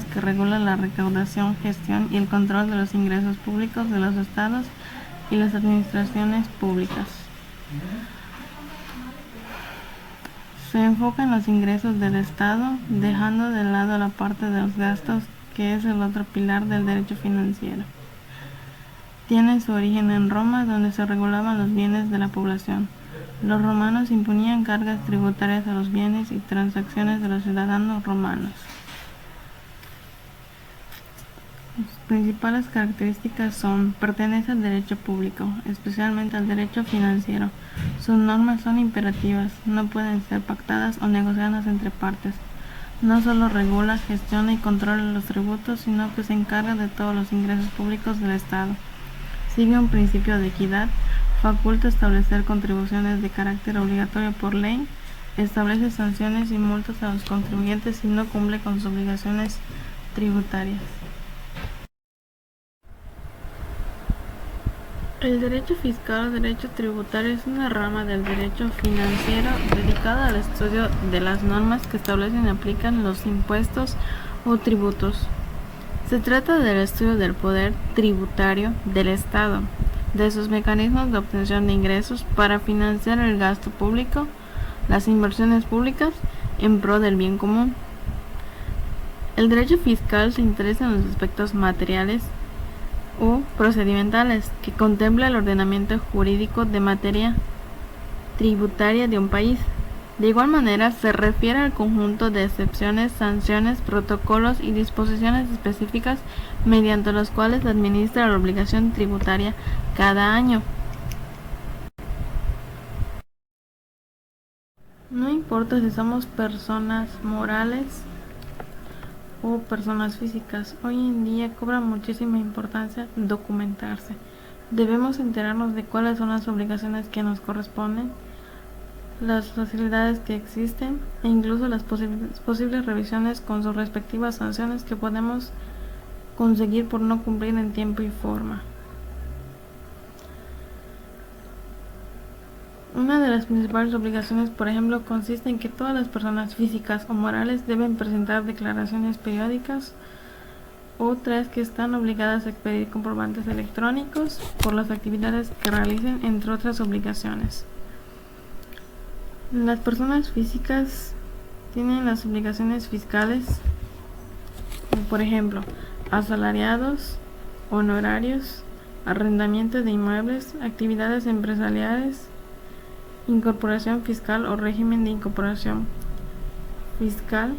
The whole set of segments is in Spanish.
normas que regulan la recaudación, gestión y el control de los ingresos públicos de los estados y las administraciones públicas. Se enfoca en los ingresos del Estado, dejando de lado la parte de los gastos, que es el otro pilar del derecho financiero. Tiene su origen en Roma, donde se regulaban los bienes de la población. Los romanos imponían cargas tributarias a los bienes y transacciones de los ciudadanos romanos. Sus principales características son: pertenece al derecho público, especialmente al derecho financiero. Sus normas son imperativas, no pueden ser pactadas o negociadas entre partes. No solo regula, gestiona y controla los tributos, sino que se encarga de todos los ingresos públicos del Estado. Sigue un principio de equidad, faculta establecer contribuciones de carácter obligatorio por ley, establece sanciones y multas a los contribuyentes si no cumple con sus obligaciones tributarias. El derecho fiscal o derecho tributario es una rama del derecho financiero dedicada al estudio de las normas que establecen y aplican los impuestos o tributos. Se trata del estudio del poder tributario del Estado, de sus mecanismos de obtención de ingresos para financiar el gasto público, las inversiones públicas en pro del bien común. El derecho fiscal se interesa en los aspectos materiales o procedimentales que contempla el ordenamiento jurídico de materia tributaria de un país. De igual manera, se refiere al conjunto de excepciones, sanciones, protocolos y disposiciones específicas mediante los cuales se administra la obligación tributaria cada año. No importa si somos personas morales o personas físicas, hoy en día cobra muchísima importancia documentarse. Debemos enterarnos de cuáles son las obligaciones que nos corresponden, las facilidades que existen e incluso las posibles revisiones con sus respectivas sanciones que podemos conseguir por no cumplir en tiempo y forma. Una de las principales obligaciones, por ejemplo, consiste en que todas las personas físicas o morales deben presentar declaraciones periódicas. Otras que están obligadas a expedir comprobantes electrónicos por las actividades que realicen, entre otras obligaciones. Las personas físicas tienen las obligaciones fiscales, por ejemplo, asalariados, honorarios, arrendamiento de inmuebles, actividades empresariales, incorporación fiscal o régimen de incorporación fiscal.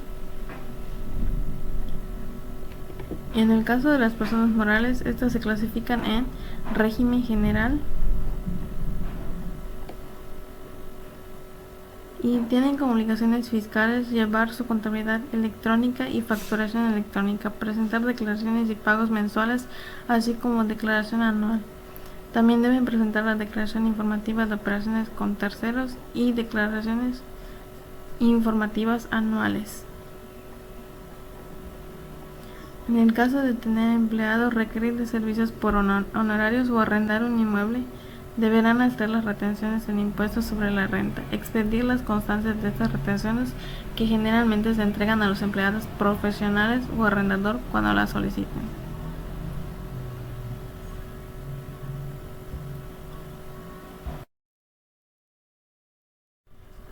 En el caso de las personas morales, estas se clasifican en régimen general y tienen como obligaciones fiscales llevar su contabilidad electrónica y facturación electrónica, presentar declaraciones y pagos mensuales, así como declaración anual. También deben presentar la declaración informativa de operaciones con terceros y declaraciones informativas anuales. En el caso de tener empleados, requerir de servicios por honorarios o arrendar un inmueble, deberán hacer las retenciones en impuestos sobre la renta, expedir las constancias de estas retenciones que generalmente se entregan a los empleados profesionales o arrendador cuando las soliciten.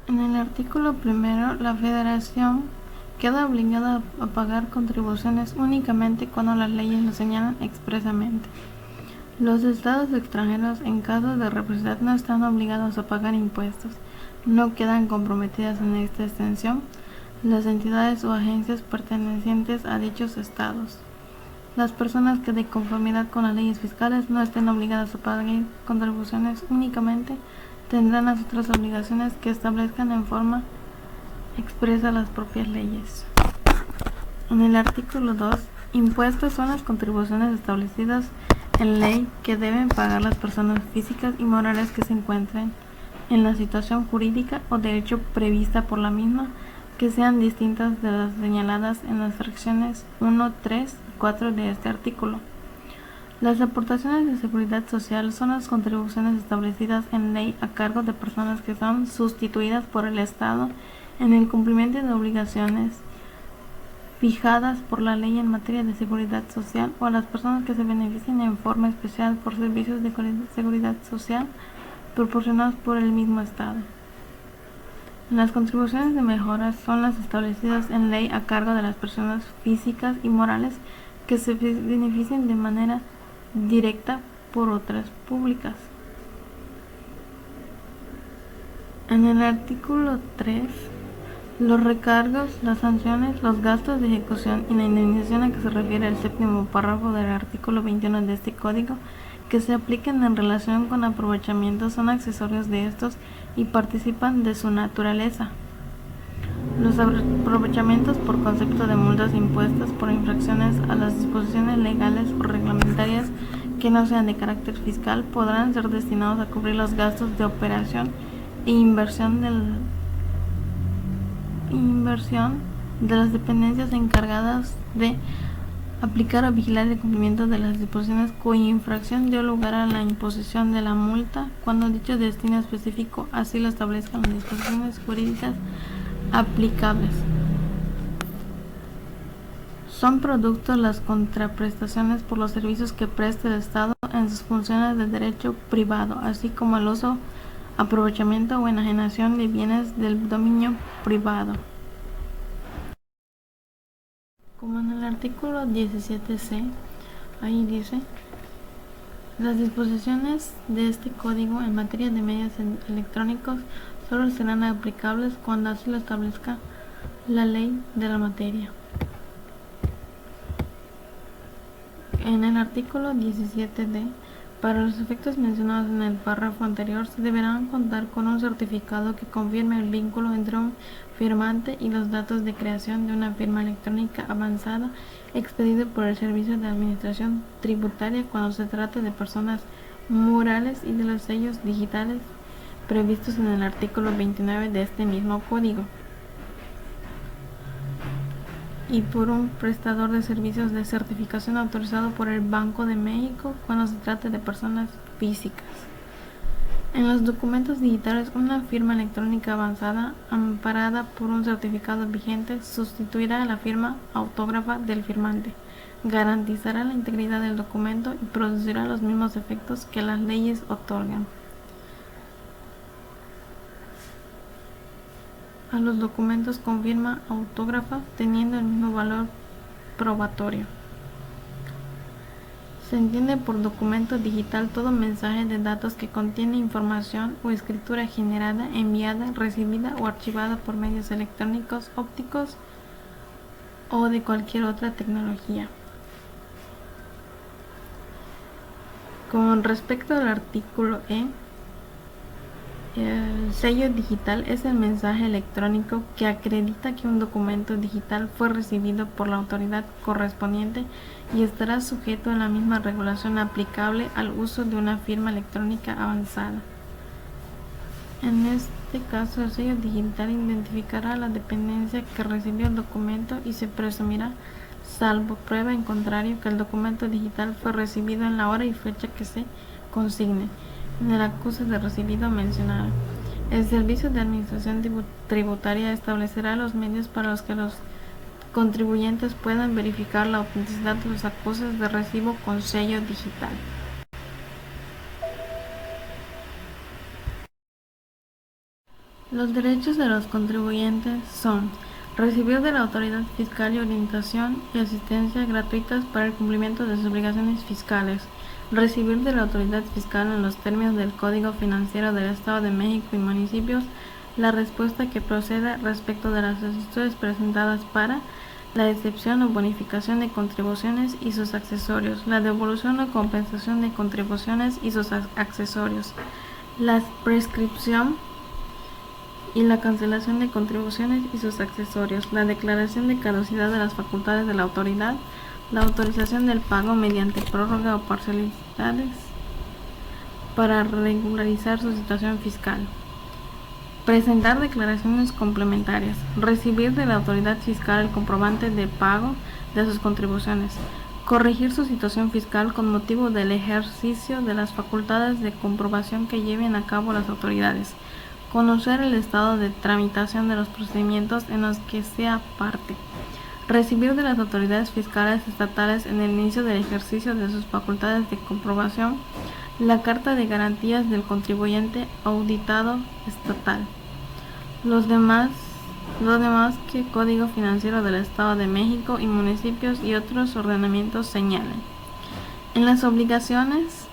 En el artículo primero, la Federación queda obligada a pagar contribuciones únicamente cuando las leyes lo señalan expresamente. Los estados extranjeros, en caso de reciprocidad, no están obligados a pagar impuestos. No quedan comprometidas en esta extensión las entidades o agencias pertenecientes a dichos estados. Las personas que, de conformidad con las leyes fiscales, no estén obligadas a pagar contribuciones únicamente tendrán las otras obligaciones que establezcan en forma expresa las propias leyes. En el artículo 2, impuestos son las contribuciones establecidas en ley que deben pagar las personas físicas y morales que se encuentren en la situación jurídica o derecho prevista por la misma, que sean distintas de las señaladas en las fracciones 1, 3 y 4 de este artículo. Las aportaciones de seguridad social son las contribuciones establecidas en ley a cargo de personas que son sustituidas por el Estado en el cumplimiento de obligaciones fijadas por la ley en materia de seguridad social o a las personas que se beneficien en forma especial por servicios de seguridad social proporcionados por el mismo Estado. Las contribuciones de mejoras son las establecidas en ley a cargo de las personas físicas y morales que se beneficien de manera directa por otras públicas. En el artículo 3, los recargos, las sanciones, los gastos de ejecución y la indemnización a que se refiere el séptimo párrafo del artículo 21 de este código que se apliquen en relación con aprovechamientos son accesorios de estos y participan de su naturaleza. Los aprovechamientos por concepto de multas impuestas por infracciones a las disposiciones legales o reglamentarias que no sean de carácter fiscal podrán ser destinados a cubrir los gastos de operación e inversión de las dependencias encargadas de aplicar o vigilar el cumplimiento de las disposiciones cuya infracción dio lugar a la imposición de la multa cuando dicho destino específico así lo establezcan las disposiciones jurídicas aplicables. Son productos las contraprestaciones por los servicios que presta el Estado en sus funciones de derecho privado, así como el uso, aprovechamiento o enajenación de bienes del dominio privado. Como en el artículo 17c, ahí dice, las disposiciones de este código en materia de medios electrónicos solo serán aplicables cuando así lo establezca la ley de la materia. En el artículo 17d, para los efectos mencionados en el párrafo anterior, se deberán contar con un certificado que confirme el vínculo entre un firmante y los datos de creación de una firma electrónica avanzada expedido por el Servicio de Administración Tributaria cuando se trate de personas morales y de los sellos digitales previstos en el artículo 29 de este mismo código, y por un prestador de servicios de certificación autorizado por el Banco de México cuando se trate de personas físicas. En los documentos digitales, una firma electrónica avanzada amparada por un certificado vigente sustituirá a la firma autógrafa del firmante, garantizará la integridad del documento y producirá los mismos efectos que las leyes otorgan a los documentos con firma autógrafa, teniendo el mismo valor probatorio. Se entiende por documento digital todo mensaje de datos que contiene información o escritura generada, enviada, recibida o archivada por medios electrónicos, ópticos o de cualquier otra tecnología. Con respecto al artículo E, el sello digital es el mensaje electrónico que acredita que un documento digital fue recibido por la autoridad correspondiente y estará sujeto a la misma regulación aplicable al uso de una firma electrónica avanzada. En este caso, el sello digital identificará a la dependencia que recibió el documento y se presumirá, salvo prueba en contrario, que el documento digital fue recibido en la hora y fecha que se consigne en el acuse de recibido mencionado. El Servicio de Administración Tributaria establecerá los medios para los que los contribuyentes puedan verificar la autenticidad de los acuses de recibo con sello digital. Los derechos de los contribuyentes son recibir de la autoridad fiscal y orientación y asistencia gratuitas para el cumplimiento de sus obligaciones fiscales, recibir de la autoridad fiscal en los términos del Código Financiero del Estado de México y municipios la respuesta que proceda respecto de las solicitudes presentadas para la excepción o bonificación de contribuciones y sus accesorios, la devolución o compensación de contribuciones y sus accesorios, la prescripción y la cancelación de contribuciones y sus accesorios, la declaración de caducidad de las facultades de la autoridad, la autorización del pago mediante prórroga o parcialidades para regularizar su situación fiscal, presentar declaraciones complementarias, recibir de la autoridad fiscal el comprobante de pago de sus contribuciones, corregir su situación fiscal con motivo del ejercicio de las facultades de comprobación que lleven a cabo las autoridades, conocer el estado de tramitación de los procedimientos en los que sea parte, recibir de las autoridades fiscales estatales en el inicio del ejercicio de sus facultades de comprobación la carta de garantías del contribuyente auditado estatal. Lo demás que Código Financiero del Estado de México y municipios y otros ordenamientos señalen. En las obligaciones